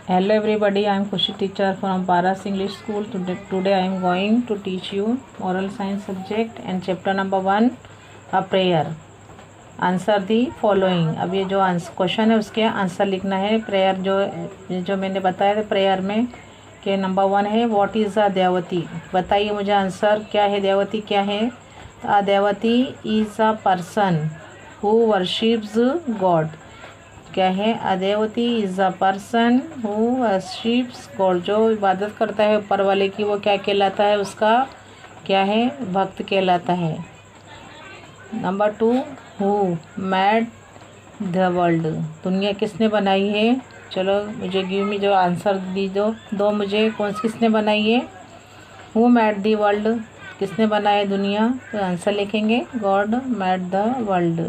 Hello everybody, I am Khushi teacher from Paras English School. Today I am going to teach you moral science subject and chapter number 1, a prayer. Answer the following. अब ये जो question है उसके answer लिखना है। Prayer जो मैंने बताया था प्रेयर में कि नंबर 1 है व्हाट इज़ अ देवती। बताइए मुझे आंसर क्या है, देवती क्या है। तो a devotee is a person who worships God. क्या है, a devotee is a person who worships God. जो इबादत करता है ऊपर वाले की वो क्या कहलाता है, उसका क्या है, भक्त कहलाता है। Number 2, who made the world. दुनिया किसने बनाई है। चलो मुझे गिव मी जो आंसर दी दो मुझे किसने बनाई है। हु मेड द वर्ल्ड, किसने बनाया दुनिया। तो आंसर लिखेंगे गॉड मेड द वर्ल्ड।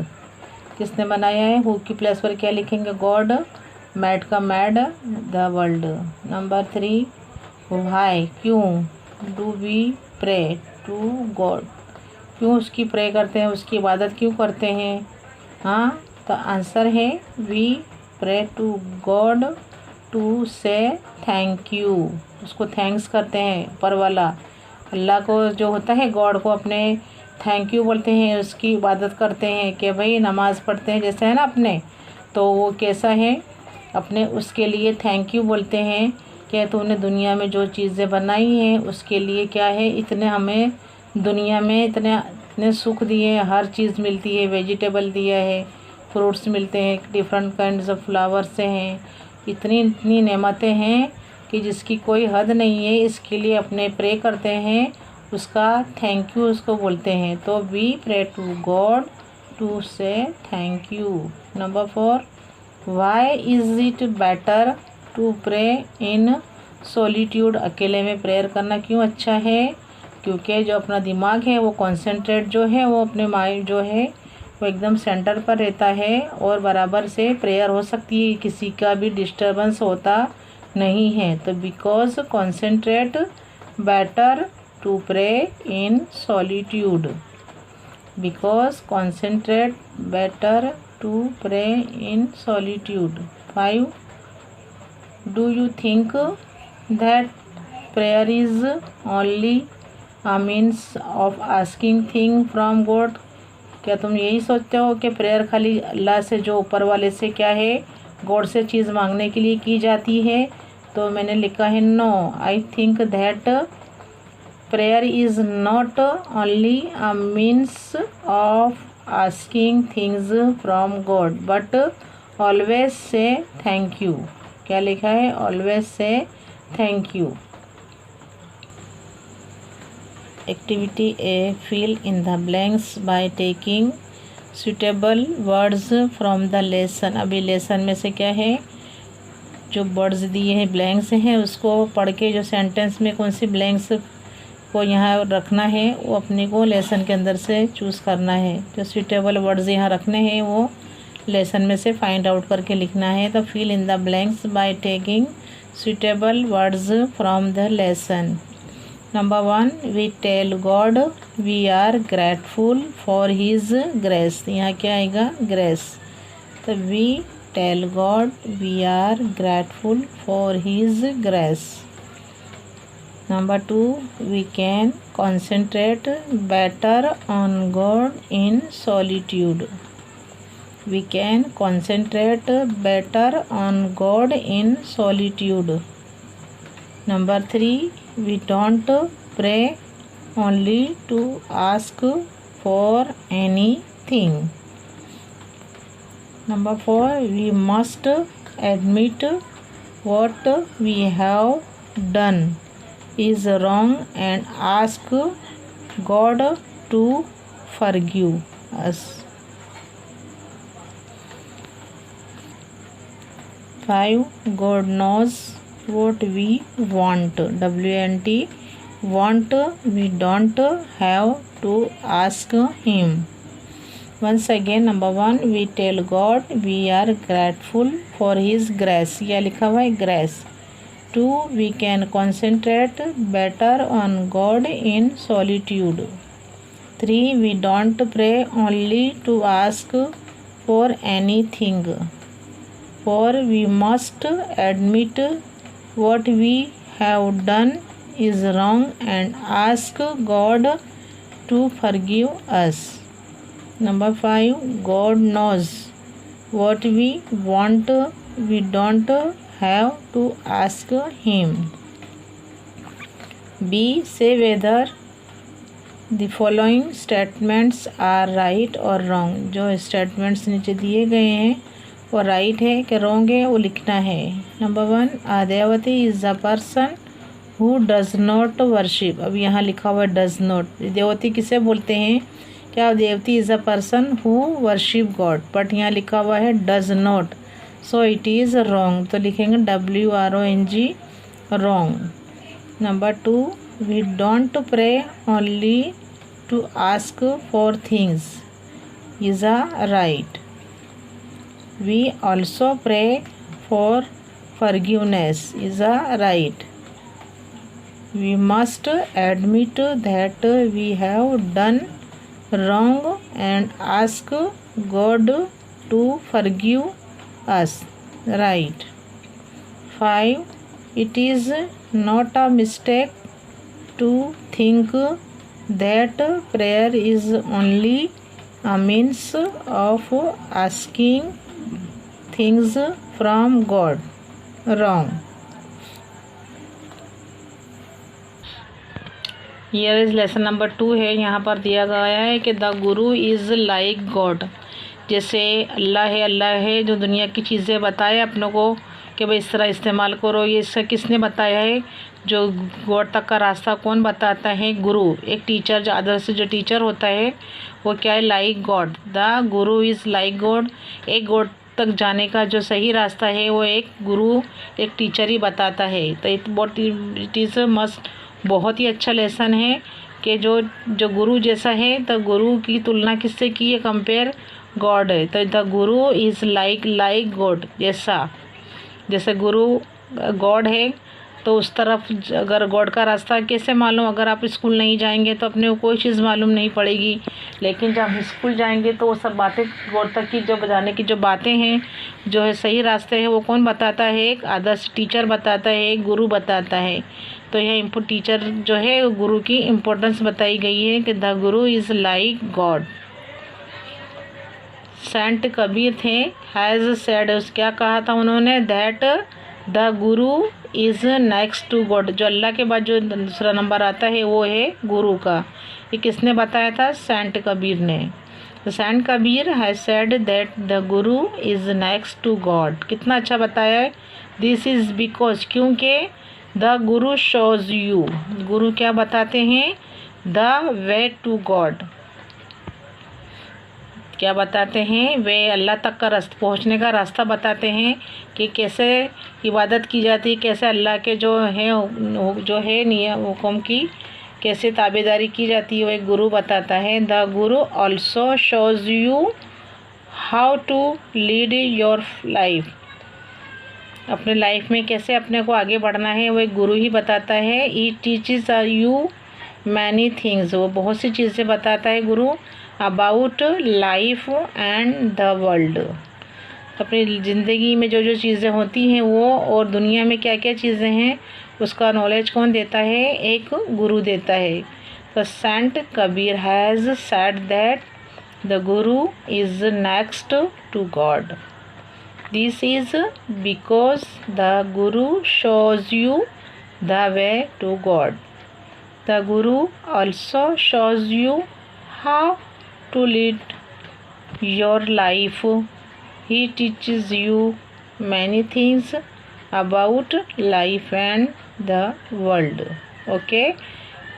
किसने बनाया है, हु की प्लेस पर क्या लिखेंगे, गॉड। मैड का made, the world. Number 3, why क्यों, do we pray to God. क्यों उसकी प्रे करते हैं, उसकी इबादत क्यों करते हैं। हाँ, तो आंसर है we pray to God to say thank you. उसको थैंक्स करते हैं, ऊपर वाला अल्लाह को जो होता है गॉड को अपने थैंक यू बोलते हैं, उसकी इबादत करते हैं कि भाई नमाज़ पढ़ते हैं जैसे है ना अपने, तो वो कैसा है, अपने उसके लिए थैंक यू बोलते हैं कि तूने दुनिया में जो चीज़ें बनाई हैं उसके लिए क्या है, इतने हमें दुनिया में इतने सुख दिए, हर चीज़ मिलती है, वेजिटेबल दिया है, फ्रूट्स मिलते हैं, डिफरेंट काइंड्स ऑफ फ्लावर से हैं, इतनी नेमतें हैं कि जिसकी कोई हद नहीं है। इसके लिए अपने प्रे करते हैं, उसका थैंक यू उसको बोलते हैं। तो we pray to God to say thank you. Number 4, why is it better to pray in solitude. अकेले में प्रेयर करना क्यों अच्छा है, क्योंकि जो अपना दिमाग है वो कॉन्सेंट्रेट जो है वो अपने माइंड जो है वो एकदम सेंटर पर रहता है और बराबर से प्रेयर हो सकती है, किसी का भी डिस्टर्बेंस होता नहीं है। तो because concentrate better to pray in solitude. Because concentrate better to pray in solitude. 5, do you think that prayer is only a means of asking thing from God. क्या तुम यही सोचते हो कि प्रेयर खाली अल्लाह से जो ऊपर वाले से क्या है, गॉड से चीज़ मांगने के लिए की जाती है। तो मैंने लिखा है no, I think that prayer is not only a means of asking things from God but always say thank you. क्या लिखा है, always say thank you. Activity A, fill in the blanks by taking suitable words from the lesson. अभी lesson में से क्या है, जो words दिए हैं ब्लैंक्स हैं उसको पढ़ के जो सेंटेंस में कौन सी ब्लैंक्स को यहाँ रखना है वो अपने को लेसन के अंदर से चूज़ करना है। जो सुटेबल वर्ड्स यहाँ रखने हैं वो लेसन में से फाइंड आउट करके लिखना है। तो fill in the blanks by taking suitable words from the lesson. Number 1, we tell God we are grateful for his grace. यहाँ क्या आएगा, ग्रेस। तो we tell God we are grateful for his grace. Number 2, we can concentrate better on God in solitude. We can concentrate better on God in solitude. Number 3, we don't pray only to ask for anything. Number 4, we must admit what we have done is wrong and ask God to forgive us. 5, God knows what we want. W-A-N-T, want. We don't have to ask him. Once again, number 1, we tell God we are grateful for his grace. यह लिखा हुआ है grace. 2, we can concentrate better on God in solitude. 3, we don't pray only to ask for anything. 4, we must admit what we have done is wrong and ask God to forgive us. Number 5, God knows what we want. We don't have to ask him. B, say whether the following statements are right or wrong. जो statements नीचे दिए गए हैं वो right है कि wrong है वो लिखना है. Number 1, Devti is a person who does not worship. अब यहाँ लिखा हुआ है does not. देवती किसे बोलते हैं? क्या devotee is a person who worship God, but यहाँ लिखा हुआ है does not, so it is wrong. तो लिखेंगे WRONG, wrong. Number 2, we don't pray only to ask for things is a right. We also pray for forgiveness is a right. We must admit that we have done wrong and ask God to forgive us, right. 5, it is not a mistake to think that prayer is only a means of asking things from God, wrong. Here is lesson number 2 है. यहाँ पर दिया गया है कि the guru is like God. जैसे अल्लाह है जो दुनिया की चीज़ें बताए अपनों को कि भाई इस तरह इस्तेमाल करो. ये इसका किसने बताया है? जो गॉड तक का रास्ता कौन बताता है? गुरु. एक टीचर जो अदर से जो टीचर होता है वो क्या है? Like God. The guru is like God. एक गॉड तक जाने का जो सही रास्ता है वो एक गुरु, एक टीचर ही बताता है. तो इट इज़ मस्ट, बहुत ही अच्छा लेसन है कि जो गुरु जैसा है, तो गुरु की तुलना किससे की है? कंपेयर गॉड है. तो the guru is like God. जैसे गुरु गॉड है तो उस तरफ अगर गॉड का रास्ता कैसे मालूम? अगर आप स्कूल नहीं जाएंगे तो अपने को कोई चीज़ मालूम नहीं पड़ेगी, लेकिन जब हम स्कूल जाएंगे तो वो सब बातें गॉड तक की जो बताने की जो बातें हैं, जो है सही रास्ते हैं, वो कौन बताता है? एक आदर्श टीचर बताता है, एक गुरु बताता है. तो यह टीचर जो है गुरु की इम्पोर्टेंस बताई गई है कि the guru is like God. Saint Kabir थे, हैज़ सेड, क्या कहा था उन्होंने? That the guru is next to God. जो अल्लाह के बाद जो दूसरा नंबर आता है वो है गुरु का. ये किसने बताया था? सेंट कबीर ने. तो saint Kabir has said that the guru is next to God. कितना अच्छा बताया है. दिस इज़ बिकॉज, क्योंकि the guru shows you, guru क्या बताते हैं? The way to God. क्या बताते हैं? वे अल्लाह तक का पहुँचने का रास्ता बताते हैं कि कैसे इबादत की जाती है, कैसे अल्लाह के जो है नियम हुक्म की कैसे ताबेदारी की जाती है, वो एक गुरु बताता है. The guru also shows you how to lead your life. अपने लाइफ में कैसे अपने को आगे बढ़ना है वो एक गुरु ही बताता है. He teaches you many things. वो बहुत सी चीज़ें बताता है गुरु about life and the world. अपनी ज़िंदगी में जो चीज़ें होती हैं वो और दुनिया में क्या क्या चीज़ें हैं उसका नॉलेज कौन देता है? एक गुरु देता है. तो saint Kabir has said that the guru is next to God. This is because the Guru shows you the way to God. The Guru also shows you how to lead your life. He teaches you many things about life and the world. Okay?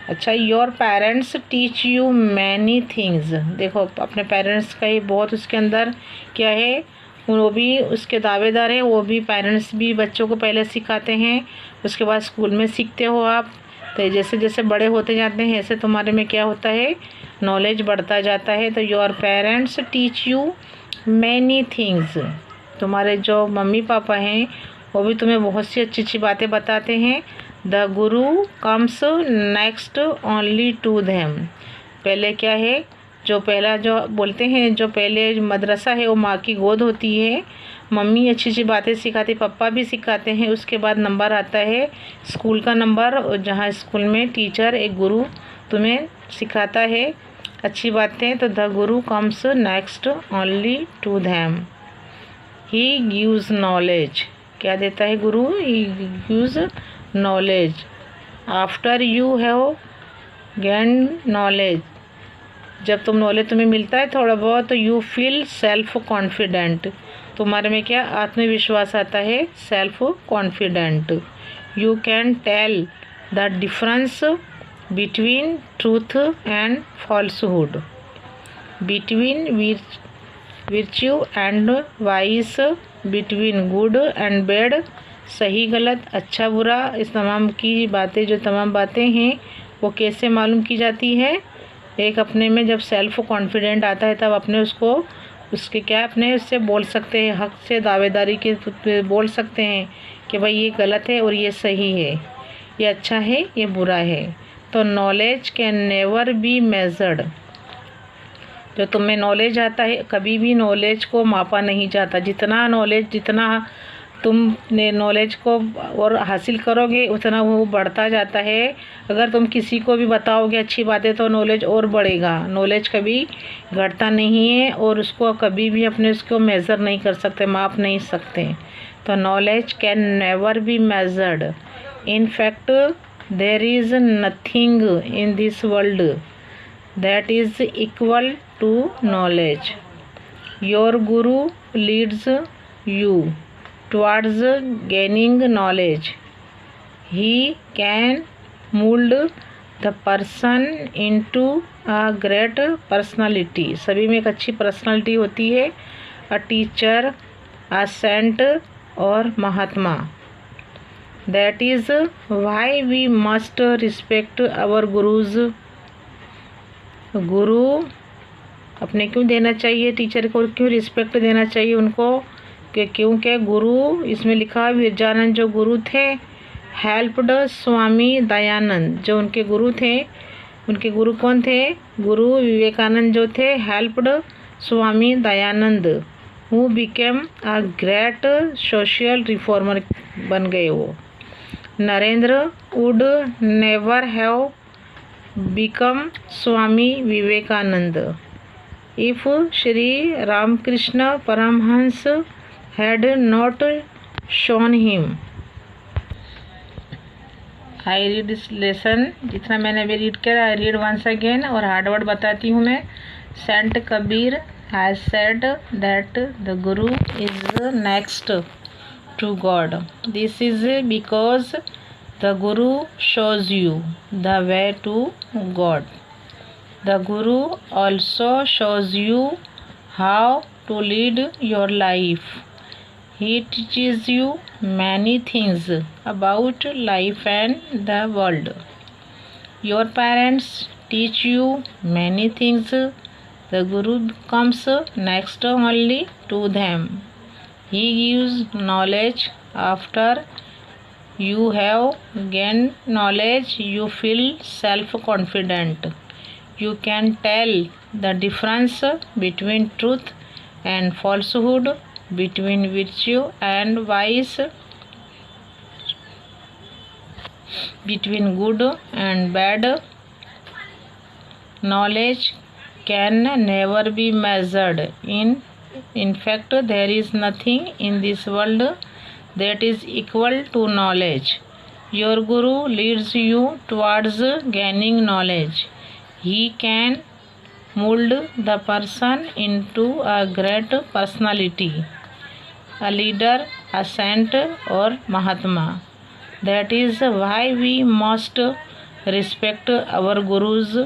अच्छा, your parents teach you many things. देखो अपने parents का ही बहुत उसके अंदर क्या है, वो भी उसके दावेदार है. वो भी पेरेंट्स भी बच्चों को पहले सिखाते हैं, उसके बाद स्कूल में सीखते हो आप. तो जैसे जैसे बड़े होते जाते हैं ऐसे तुम्हारे में क्या होता है? नॉलेज बढ़ता जाता है. तो your parents teach you many things. तुम्हारे जो मम्मी पापा हैं वो भी तुम्हें बहुत सी अच्छी अच्छी बातें बताते हैं. The guru comes next only to them. पहले क्या है, जो पहला जो बोलते हैं, जो पहले मदरसा है वो माँ की गोद होती है. मम्मी अच्छी अच्छी बातें सिखाती, पापा भी सिखाते हैं। उसके बाद नंबर आता है स्कूल का नंबर, जहाँ स्कूल में टीचर एक गुरु तुम्हें सिखाता है अच्छी बातें, तो the guru comes next only to them. He gives knowledge, क्या देता है guru? He gives knowledge. After you have gain knowledge, जब नॉलेज तुम्हें मिलता है थोड़ा बहुत, तो यू फील सेल्फ कॉन्फिडेंट, तुम्हारे में क्या? आत्मविश्वास आता है, self confident. You can tell the difference between truth and falsehood, between virtue and vice, between good and bad, सही गलत, अच्छा बुरा, इस तमाम की बातें, जो तमाम बातें हैं वो कैसे मालूम की जाती है? एक अपने में जब सेल्फ कॉन्फिडेंट आता है तब अपने उसके क्या अपने उससे बोल सकते हैं, हक से दावेदारी के बोल सकते हैं कि भाई ये गलत है और ये सही है, ये अच्छा है ये बुरा है। तो knowledge can never be measured, जो तुम्हें नॉलेज आता है कभी भी नॉलेज को मापा नहीं जाता। जितना तुमने नॉलेज को और हासिल करोगे उतना वो बढ़ता जाता है। अगर तुम किसी को भी बताओगे अच्छी बातें तो नॉलेज और बढ़ेगा। नॉलेज कभी घटता नहीं है और उसको कभी भी अपने उसको मेज़र नहीं कर सकते, माप नहीं सकते। तो knowledge can never be measured. In fact there is nothing in this world that is equal to knowledge. Your guru leads you towards gaining knowledge. He can mold the person into a great personality. सभी में एक अच्छी personality होती है, a teacher, a saint और महात्मा। That is why we must respect our gurus. गुरु अपने क्यों देना चाहिए, टीचर को क्यों रिस्पेक्ट देना चाहिए उनको? क्योंकि गुरु, इसमें लिखा विरजानंद जो गुरु थे, हेल्प्ड स्वामी दयानंद, जो उनके गुरु थे, उनके गुरु कौन थे? गुरु विवेकानंद जो थे, helped Swami Dayananda, who became a great social reformer, बन गए वो। Narendra would never have become Swami Vivekananda if Shri Ramakrishna Paramahamsa had not shown him. I read this lesson, जितना मैंने अभी रीड किया I read once again, और हार्ड वर्ड बताती हूँ मैं। Saint Kabir has said that the Guru is next to God. This is because the Guru shows you the way to God. The Guru also shows you how to lead your life. He teaches you many things about life and the world. Your parents teach you many things. The Guru comes next only to them. He gives knowledge. After you have gained knowledge, you feel self-confident. You can tell the difference between truth and falsehood, between virtue and vice, between good and bad. Knowledge can never be measured. In fact, there is nothing in this world that is equal to knowledge. Your Guru leads you towards gaining knowledge. He can mold the person into a great personality, a leader, a saint or Mahatma. That is why we must respect our gurus.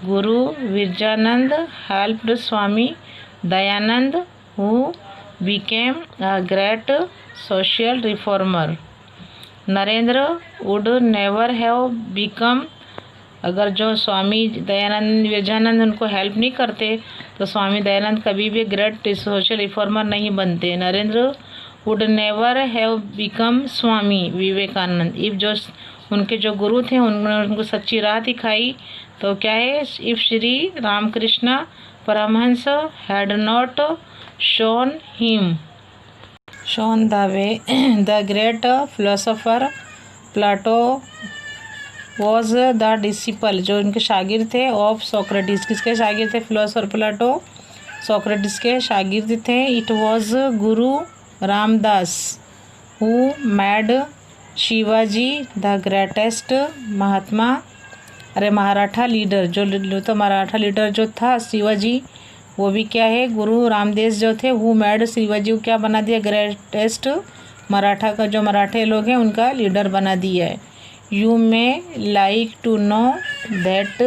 Guru Virjanand helped Swami Dayanand, who became a great social reformer. Narendra would never have become, अगर जो स्वामी दयानंद विरजानंद उनको help नहीं करते तो स्वामी दयानंद कभी भी great social reformer नहीं बनते। Narendra would never have become Swami Vivekananda if, जो उनके जो गुरु थे उन्होंने उनको सच्ची राह दिखाई, तो क्या है? If Shri Ramakrishna Paramahamsa had not shown him. shown the way. The great philosopher Plato was the disciple, जो इनके शागिर्द थे, of Socrates. किसके शागिर्द थे? फिलोसोफर प्लाटो सोक्रेटिस के शागिर्द थे. It was guru Ramdas who made Shivaji the greatest mahatma, अरे मराठा लीडर, जो तो मराठा लीडर जो था शिवाजी, वो भी क्या है? गुरु रामदास जो थे, हु मेड शिवाजी को क्या बना दिया? ग्रेटेस्ट, मराठा का जो मराठे लोग हैं उनका लीडर बना दिया है. You may like to know that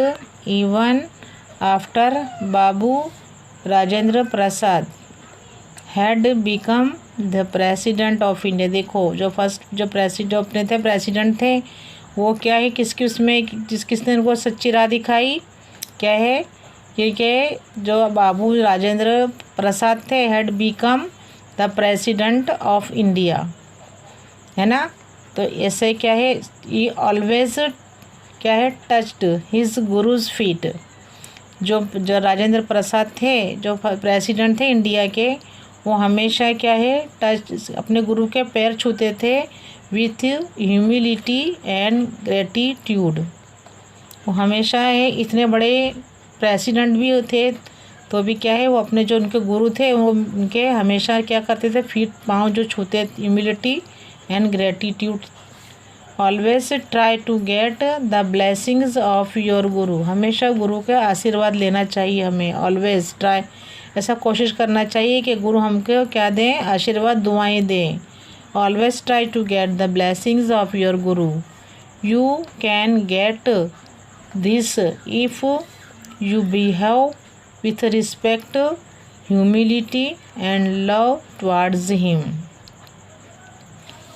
even after Babu Rajendra Prasad had become the president of India. देखो जो फर्स्ट जो अपने थे प्रेसिडेंट थे, वो क्या है? किसकी उसमें किसने उनको सच्ची राह दिखाई? क्या है? क्योंकि जो बाबू राजेंद्र प्रसाद थे, had become the president of India, है ना. तो ऐसे क्या है? ये ऑलवेज क्या है? Touched his gurus feet. जो राजेंद्र प्रसाद थे, जो प्रेसिडेंट थे इंडिया के, वो हमेशा क्या है? टच अपने गुरु के पैर छूते थे विथ ह्यूमिलिटी एंड ग्रेटिट्यूड. वो हमेशा है, इतने बड़े प्रेसिडेंट भी थे तो भी क्या है? वो अपने जो उनके गुरु थे वो उनके हमेशा क्या करते थे? फीट पाँव जो छूते, humility and gratitude. Always try to get the blessings of your guru. हमेशा गुरु का आशीर्वाद लेना चाहिए हमें. ऑलवेज ट्राई, ऐसा कोशिश करना चाहिए कि गुरु हमको क्या दें? आशीर्वाद, दुआएं दें. Always try to get the blessings of your guru. You can get this if you behave with respect, humility and love towards him.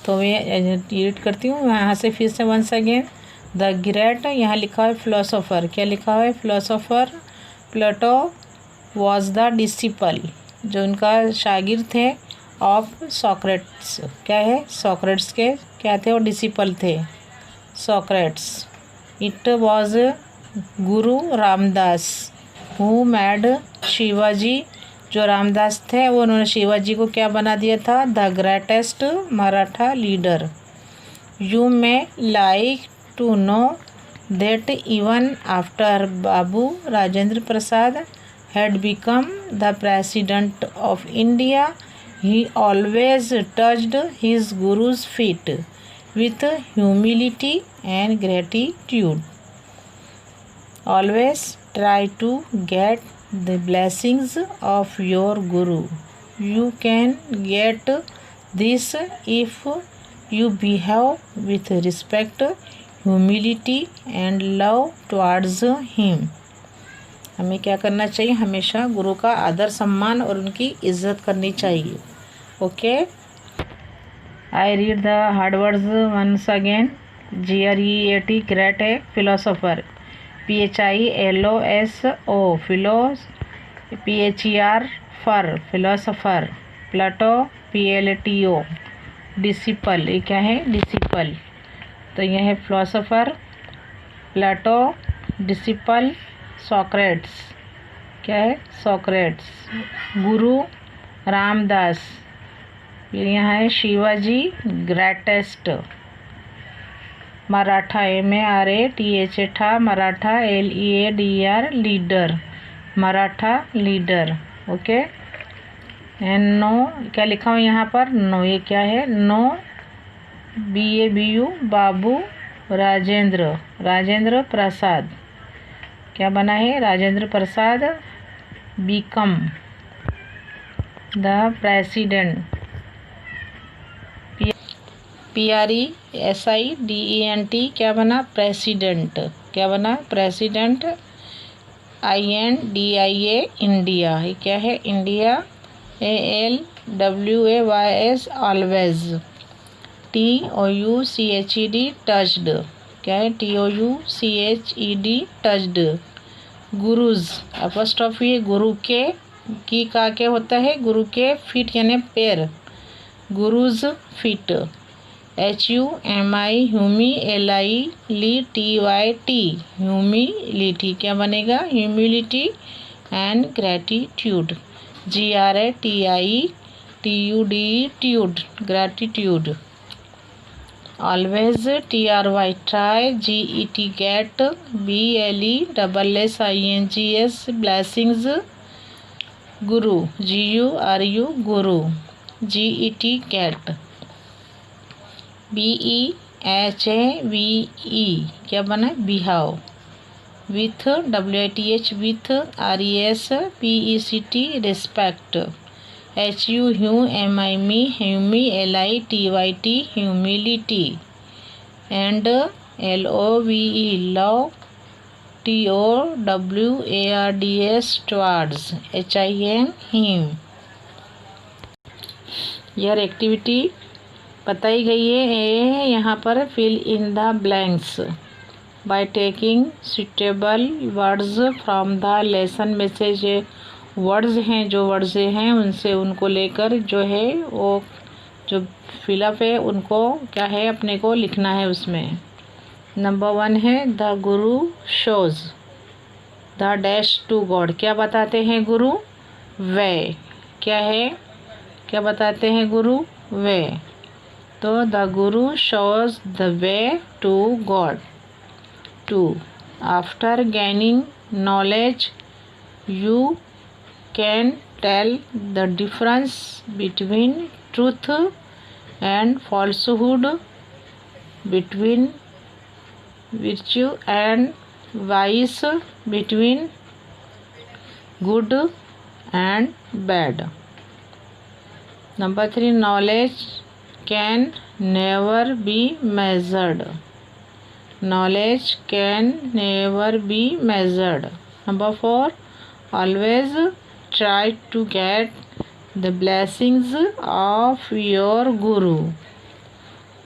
तो मैं रीड करती हूँ यहाँ से फिर से वंस अगेन. द ग्रेट, यहाँ लिखा है फिलोसोफर. क्या लिखा है? Philosopher Plato was the disciple, जो उनका शागिर्द थे, ऑफ सोक्रेट्स. क्या है? सोक्रेट्स के क्या थे? वो डिसिपल थे, Socrates. It was Guru Ramdas who made Shivaji, जो रामदास थे वो उन्होंने शिवाजी को क्या बना दिया था? The greatest Maratha leader. You may like to know that even after Babu Rajendra Prasad had become the president of India, he always touched his gurus feet with humility and gratitude. Always try to get the blessings of your guru. You can get this if you behave with respect, humility and love towards him. हमें क्या करना चाहिए? हमेशा गुरु का आदर सम्मान और उनकी इज्जत करनी चाहिए. Okay, I read the hard words once again. GREAT great है, philosopher. PHILOSO philos. PHER pher, philosopher. Plato PLATO disciple. ये क्या है? डिसिपल. तो यह है फिलोसोफर प्लेटो, डिसिपल सोक्रेट्स. क्या है? सोक्रेट्स. गुरु रामदास. फिर यहाँ है शिवाजी ग्रेटेस्ट. मराठा MARATHA ठा, Maratha LEADER leader, Maratha leader. Okay. And know, क्या लिखा हुआ यहाँ पर? नो. ये क्या है? Know BABU Babu Rajendra Prasad. क्या बना है? Rajendra Prasad become the president. PRESIDENT क्या बना? प्रेसिडेंट. क्या बना? प्रेसिडेंट. INDIA India. ये क्या है? India. ALWAYS always. TOUCHED touched. क्या है? TOUCHED touched. गुरुज अपॉस्ट्रोफी गुरु के, की का के होता है? गुरु के फीट यानी पैर, gurus feet. HUMI HUMILITY humility. क्या बनेगा? Humility and gratitude. GRATI TUD, gratitude. Always, TRY, try. GET, get. BLESSINGS, blessings. Guru, GURU, guru. GET, get. BEHAVE, क्या बना? behave. With, WITH, with. RES, PECT, respect. HUMIME, LITYT, humility. And LOVE, love. TOWARDS, towards. HIM, him. यह activity बताई गई है। यहाँ पर fill in the blanks by taking suitable words from the lesson message. Words हैं, जो words हैं उनसे उनको लेकर जो है वो जो फिलअप है उनको क्या है अपने को लिखना है उसमें। नंबर 1 है the guru shows the dash to God. क्या बताते हैं गुरु? वे। क्या है? क्या बताते हैं गुरु? वे। तो the guru shows the way to God. 2. After gaining knowledge you can tell the difference between truth and falsehood, between virtue and vice, between good and bad. Number 3, knowledge can never be measured. Knowledge can never be measured. Number 4, always try to get the blessings of your guru.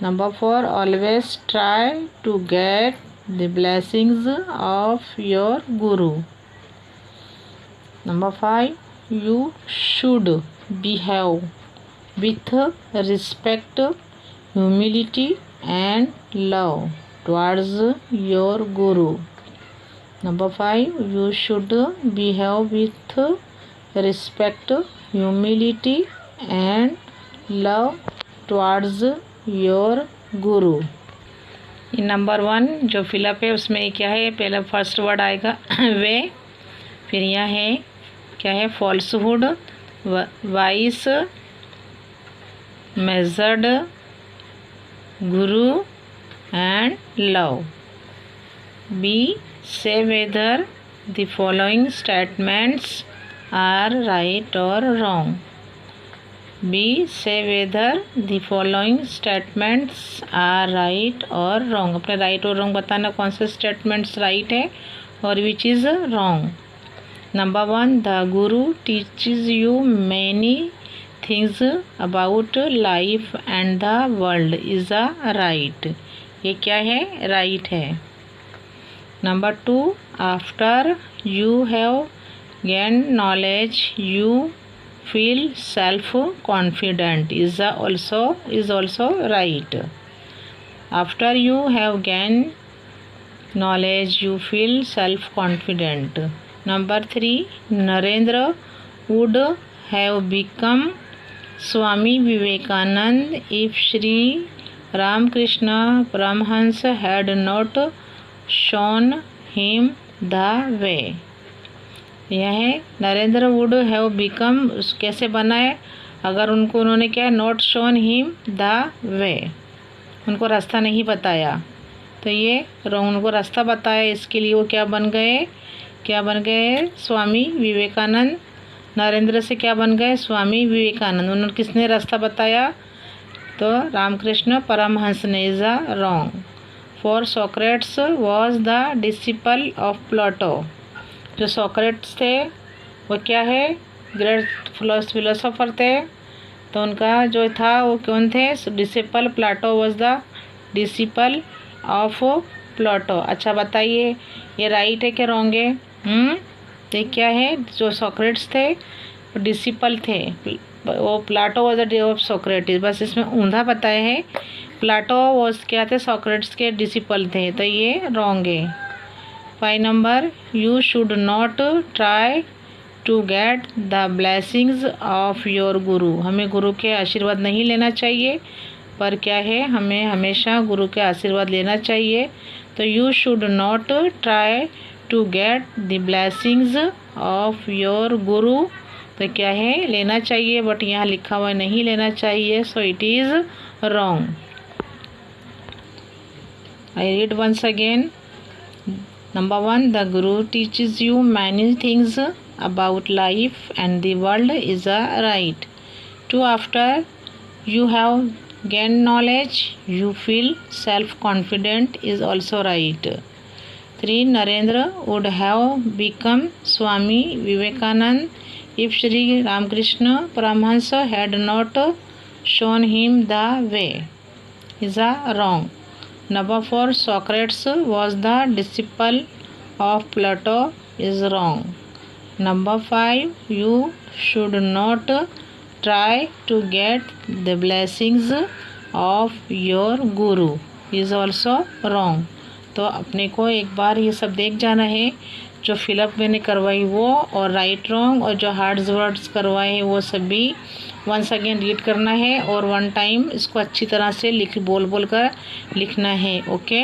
Number 4, always try to get the blessings of your guru. Number 5, you should behave with respect, humility and love towards your guru. Number 5, you should behave with respect, humility and love towards your Guru. Number 1 जो fill up है उसमें क्या है? पहला first word आएगा वे, फिर यह है क्या है? Falsehood, vice, measured, guru and love. B, say whether the following statements are right और wrong. B, say whether the following statements are right or wrong। अपने राइट और रॉन्ग बताना, कौन से स्टेटमेंट्स राइट है और which is wrong. Number 1, the guru teaches you many things about life and the world is a right. ये क्या है? राइट है। Number 2, after you have gain knowledge you feel self confident is also right. After you have gained knowledge you feel self confident. Number 3, Narendra would have become Swami Vivekanand if Shri Ramakrishna Paramhans had not shown him the way। यह है Narendra would have become, कैसे बना है? अगर उन्होंने क्या? Not shown him the way, उनको रास्ता नहीं बताया। तो ये उनको रास्ता बताया, इसके लिए वो क्या बन गए? क्या बन गए? स्वामी विवेकानंद। नरेंद्र से क्या बन गए? स्वामी विवेकानंद। उन्होंने किसने रास्ता बताया? तो रामकृष्ण परमहंस ने। Is a wrong. For Socrates was the disciple of Plato. जो सोक्रेट्स थे वो क्या है? ग्रेट फिलोसोफर थे। तो उनका जो था वो कौन थे? Disciple. Plato was the disciple of Plato. अच्छा बताइए ये राइट है कि रॉन्ग है? ये क्या है? जो सोक्रेट्स थे वो डिसिपल थे, वो Plato was the of Socrates. बस इसमें ऊंधा बताया है। प्लेटो वॉज क्या थे? सोक्रेट्स के डिसिपल थे। तो ये रॉन्ग है। 5 number, you should not try to get the blessings of your guru, हमें गुरु के आशीर्वाद नहीं लेना चाहिए, पर क्या है, हमें हमेशा गुरु के आशीर्वाद लेना चाहिए। तो you should not try to get the blessings of your guru, तो क्या है, लेना चाहिए, बट यहाँ लिखा हुआ नहीं लेना चाहिए, so it is wrong. I read once again. Number 1, the Guru teaches you many things about life and the world is a right. 2, after you have gained knowledge, you feel self-confident is also right. 3, Narendra would have become Swami Vivekananda if Sri Ramakrishna Paramahansa had not shown him the way. Is a wrong. Number 4, Socrates was the disciple of Plato is wrong. Number 5, you should not try to get the blessings of your guru is also wrong. तो अपने को एक बार ये सब देख जाना है, जो फिलअप मैंने करवाई वो और राइट रॉन्ग, और जो हार्ड वर्ड्स करवाए हैं वो सभी वंस अगेन रीड करना है और वन टाइम इसको अच्छी तरह से बोल कर लिखना है। ओके।